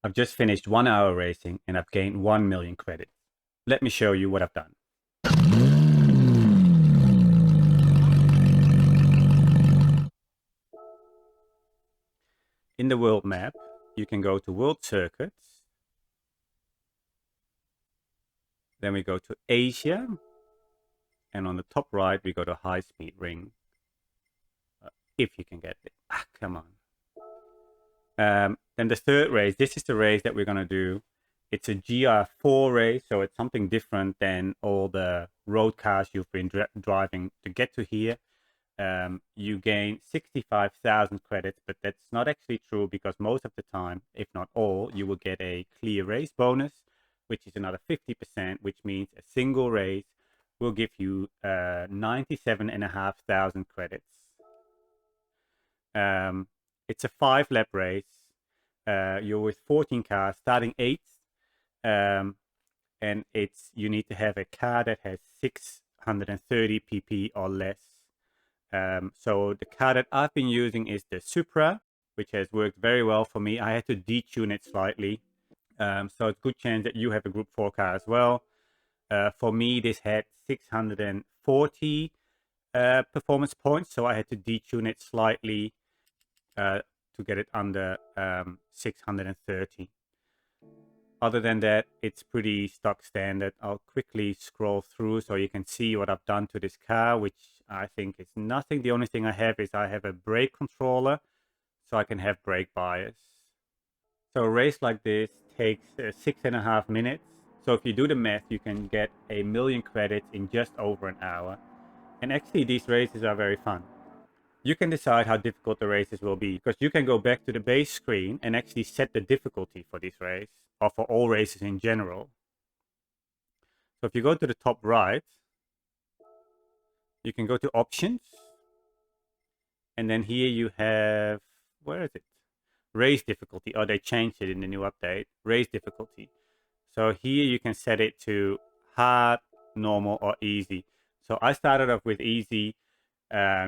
I've just finished 1 hour racing and I've gained 1 million credits. Let me show you what I've done. In the world map, you can go to World Circuits. Then we go to Asia. And on the top right, we go to High Speed Ring. If you can get it. Ah, come on. Then the third race, this is the race that we're going to do. It's a GR4 race, so it's something different than all the road cars you've been driving to get to here. You gain 65,000 credits, but that's not actually true because most of the time, if not all, you will get a clear race bonus, which is another 50%, which means a single race will give you 97,500 credits. It's a 5-lap race. You're with 14 cars, starting 8th, and you need to have a car that has 630 pp or less. So the car that I've been using is the Supra, which has worked very well for me. I had to detune it slightly, so it's a good chance that you have a Group 4 car as well. For me, this had 640 performance points, so I had to detune it slightly to get it under 630. Other than that, it's pretty stock standard. I'll quickly scroll through so you can see what I've done to this car, which I think is nothing. The only thing I have is I have a brake controller, so I can have brake bias. So a race like this takes 6.5 minutes. So if you do the math, you can get 1 million credits in just over an hour. And actually, these races are very fun. You can decide how difficult the races will be because you can go back to the base screen and actually set the difficulty for this race or for all races in general. So if you go to the top right, you can go to options, and then here you have, where is it? Race difficulty. Oh, they changed it in the new update. Race difficulty. So here you can set it to hard, normal, or easy. So I started off with easy,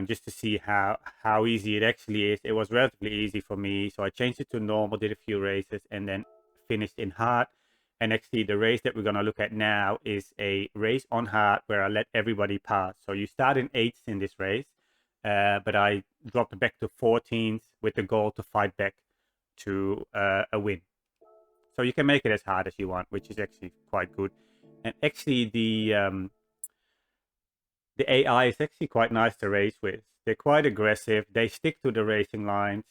just to see how easy it actually is. It was relatively easy for me, so I changed it to normal, did a few races, and then finished in hard. And actually, the race that we're going to look at now is a race on hard where I let everybody pass. So you start in 8th in this race, but I dropped back to 14th with the goal to fight back to a win. So you can make it as hard as you want, which is actually quite good. And actually, the AI is actually quite nice to race with. They're quite aggressive. They stick to the racing lines,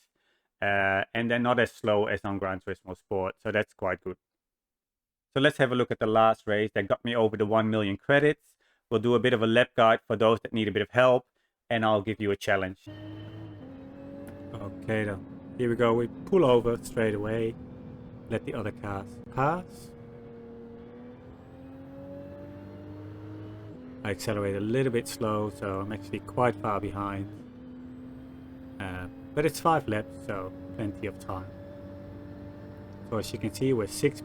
and they're not as slow as on Gran Turismo Sport. So that's quite good. So let's have a look at the last race that got me over the 1 million credits. We'll do a bit of a lap guide for those that need a bit of help, and I'll give you a challenge. Okay, then. Here we go. We pull over straight away. Let the other cars pass. I accelerate a little bit slow, so I'm actually quite far behind. But it's 5 laps, so plenty of time. So as you can see, we're 6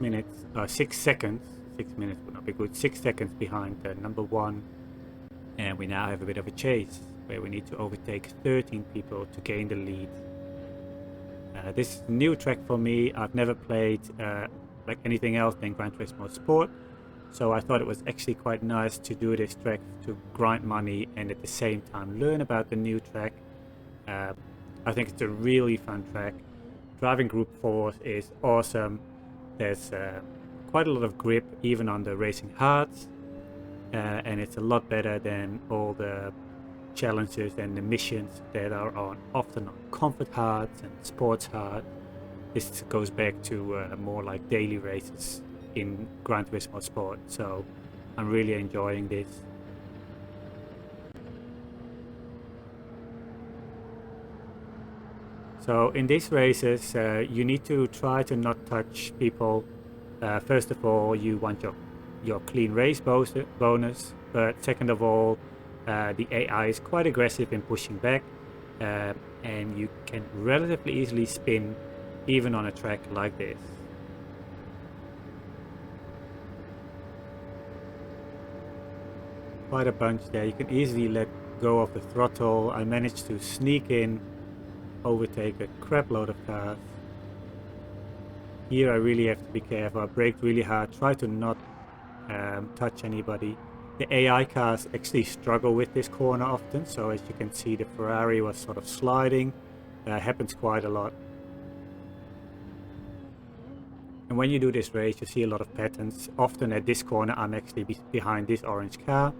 seconds. 6 minutes would not be good. 6 seconds behind number 1, and we now have a bit of a chase where we need to overtake 13 people to gain the lead. This is a new track for me. I've never played like anything else than Gran Turismo Sport, so I thought it was actually quite nice to do this track to grind money and at the same time learn about the new track. I think it's a really fun track. Driving Group 4 is awesome. There's quite a lot of grip even on the racing hards, and it's a lot better than all the challenges and the missions that are often on comfort hards and sports hard. This goes back to more like daily races in Gran Turismo Sport, so I'm really enjoying this. So in these races, you need to try to not touch people. First of all, you want your clean race bonus, but second of all, the AI is quite aggressive in pushing back, and you can relatively easily spin even on a track like this. Quite a bunch there. You can easily let go of the throttle. I managed to sneak in, overtake a crap load of cars. here I really have to be careful. I braked really hard, try to not touch anybody. The AI cars actually struggle with this corner often, so as you can see the Ferrari was sort of sliding. Happens quite a lot. And when you do this race, you see a lot of patterns. Often at this corner I'm actually behind this orange car,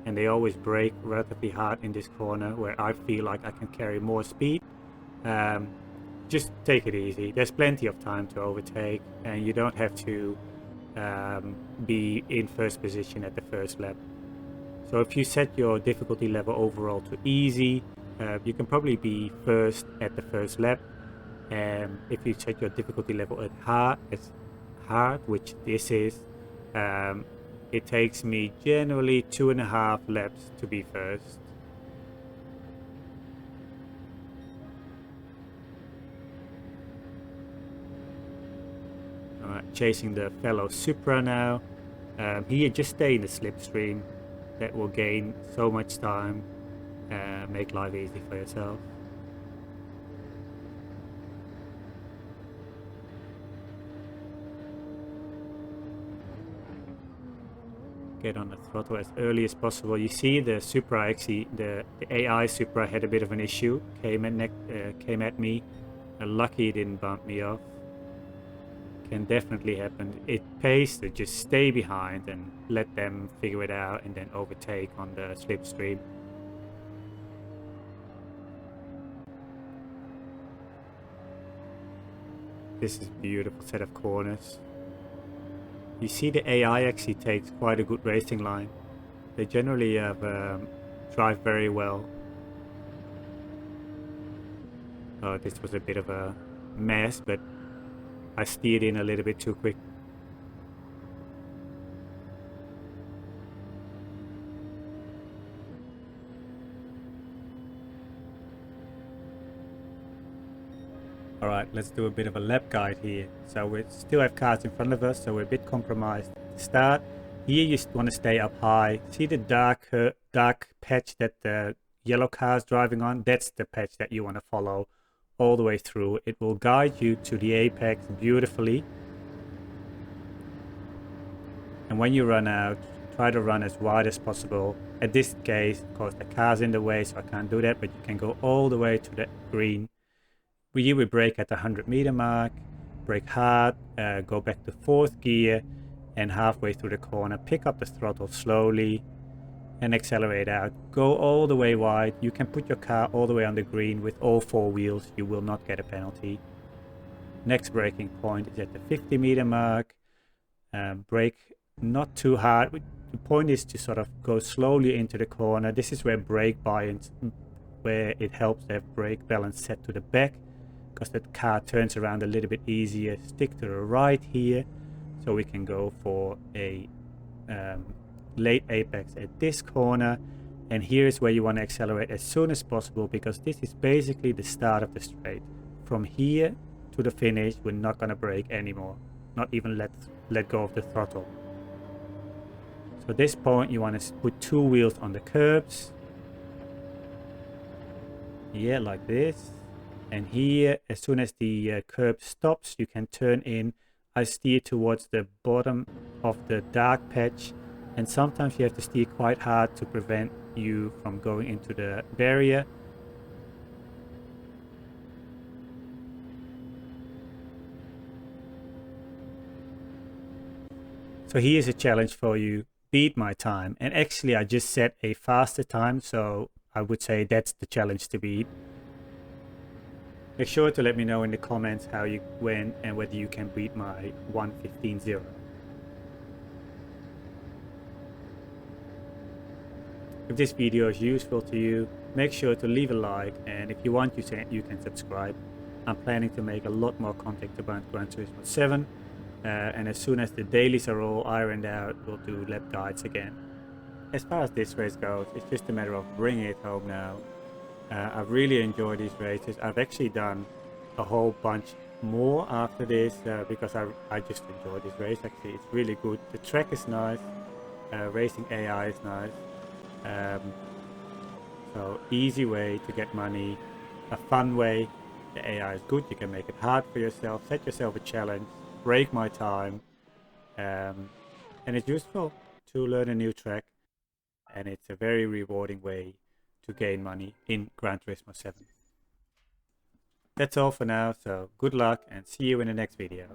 and they always brake relatively hard in this corner where I feel like I can carry more speed. Just take it easy. There's plenty of time to overtake, and you don't have to be in first position at the first lap. So if you set your difficulty level overall to easy, you can probably be first at the first lap. And if you set your difficulty level at hard, which this is, it takes me generally 2.5 laps to be first. Chasing the fellow Supra now. Here, just stay in the slipstream. That will gain so much time. Make life easy for yourself. Get on the throttle as early as possible. You see the Supra actually, the AI Supra had a bit of an issue. Came at me. Lucky it didn't bump me off. Can definitely happen. It pays to just stay behind and let them figure it out and then overtake on the slipstream. This is a beautiful set of corners. You see the AI actually takes quite a good racing line. They generally drive very well. Oh, this was a bit of a mess, but I steered in a little bit too quick. Alright, let's do a bit of a lap guide here. So we still have cars in front of us, so we're a bit compromised at the start. Here you want to stay up high. See the dark patch that the yellow car is driving on? That's the patch that you want to follow all the way through. It will guide you to the apex beautifully. And when you run out, try to run as wide as possible. At this case, of course, the car's in the way, so I can't do that, but you can go all the way to the green. Here we brake at the 100-meter mark, brake hard, go back to 4th gear, and halfway through the corner, pick up the throttle slowly and accelerate out. Go all the way wide. You can put your car all the way on the green with all 4 wheels. You will not get a penalty. Next braking point is at the 50-meter mark. Brake not too hard. The point is to sort of go slowly into the corner. This is where brake bias, where it helps to have brake balance set to the back, because the car turns around a little bit easier. Stick to the right here, so we can go for a late apex at this corner. And here is where you want to accelerate as soon as possible, because this is basically the start of the straight. From here to the finish, we're not going to brake anymore, not even let go of the throttle. So at this point you want to put 2 wheels on the curbs, yeah, like this. And here, as soon as the curb stops, you can turn in. I steer towards the bottom of the dark patch, and sometimes you have to steer quite hard to prevent you from going into the barrier. So here's a challenge for you. Beat my time. And actually I just set a faster time, so I would say that's the challenge to beat. Make sure to let me know in the comments how you went and whether you can beat my 1:15.0. If this video is useful to you, make sure to leave a like, and if you want, you can subscribe. I'm planning to make a lot more content about Gran Turismo 7, and as soon as the dailies are all ironed out, we'll do lap guides again. As far as this race goes, it's just a matter of bringing it home now. I've really enjoyed these races. I've actually done a whole bunch more after this because I just enjoyed this race. Actually, it's really good. The track is nice. Racing AI is nice. So easy way to get money, a fun way. The AI is good. You can make it hard for yourself. Set yourself a challenge. break my time, and it's useful to learn a new track, and it's a very rewarding way to gain money in Gran Turismo 7. That's all for now, so good luck and see you in the next video.